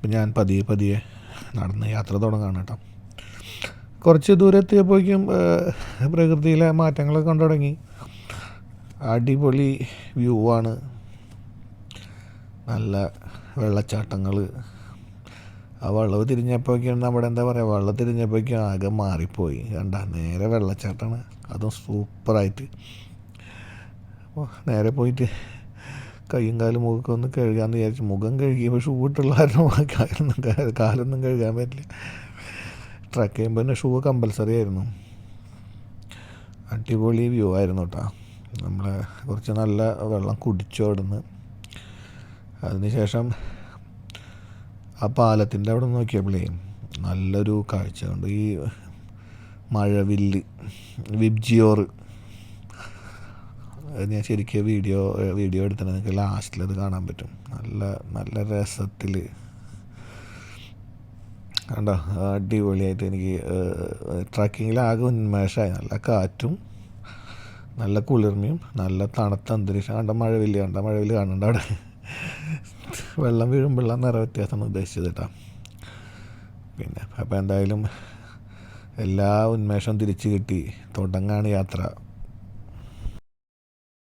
അപ്പം ഞാൻ പതിയെ പതിയെ നടന്ന് യാത്ര തുടങ്ങാണ് കേട്ടോ. കുറച്ച് ദൂരം എത്തിയപ്പോഴേക്കും പ്രകൃതിയിലെ മാറ്റങ്ങളൊക്കെ കണ്ടു തുടങ്ങി. അടിപൊളി വ്യൂ ആണ്, നല്ല വെള്ളച്ചാട്ടങ്ങൾ. ആ വളവ് തിരിഞ്ഞപ്പോഴേക്കും നമ്മുടെ എന്താ പറയുക, വെള്ളം തിരിഞ്ഞപ്പോഴേക്കും ആകെ മാറിപ്പോയി. കണ്ട നേരെ വെള്ളച്ചാട്ടമാണ്, അതും സൂപ്പറായിട്ട്. അപ്പോൾ നേരെ പോയിട്ട് കയ്യും കാലും മുഖമൊക്കെ ഒന്ന് കഴുകാമെന്ന് വിചാരിച്ചു. മുഖം കഴുകിയപ്പോൾ ഷൂ ഇട്ടുള്ള കാലൊന്നും കഴുകാൻ പറ്റില്ല. ട്രക്ക് ചെയ്യുമ്പോൾ തന്നെ ഷൂ കമ്പൽസറി ആയിരുന്നു. അടിപൊളി വ്യൂ ആയിരുന്നു കേട്ടോ. നമ്മൾ കുറച്ച് നല്ല വെള്ളം കുടിച്ചു അവിടുന്ന്. അതിനുശേഷം ആ പാലത്തിൻ്റെ അവിടെ നോക്കിയപ്പോഴേ നല്ലൊരു കാഴ്ച ഉണ്ട്. ഈ മഴവില്ല് വിബ്ജിയോർ, ഞാൻ ശരിക്കും വീഡിയോ എടുത്തിട്ട് നിങ്ങൾക്ക് ലാസ്റ്റിൽ അത് കാണാൻ പറ്റും. നല്ല രസത്തിൽ കണ്ടോ, അടിപൊളിയായിട്ട്. എനിക്ക് ട്രക്കിങ്ങിലാകെ ഉന്മേഷമായി. നല്ല കാറ്റും നല്ല കുളിർമയും നല്ല തണുത്ത അന്തരീക്ഷം. മഴവില്ല് കാണുന്നുണ്ട് അവിടെ. വെള്ളം വീഴുമ്പോഴുള്ള നിറ വ്യത്യാസമാണ് ഉദ്ദേശിച്ചത് കേട്ടോ. പിന്നെ അപ്പോൾ എന്തായാലും എല്ലാ ഉന്മേഷവും തിരിച്ച് കിട്ടി. തുടങ്ങാണ് യാത്ര.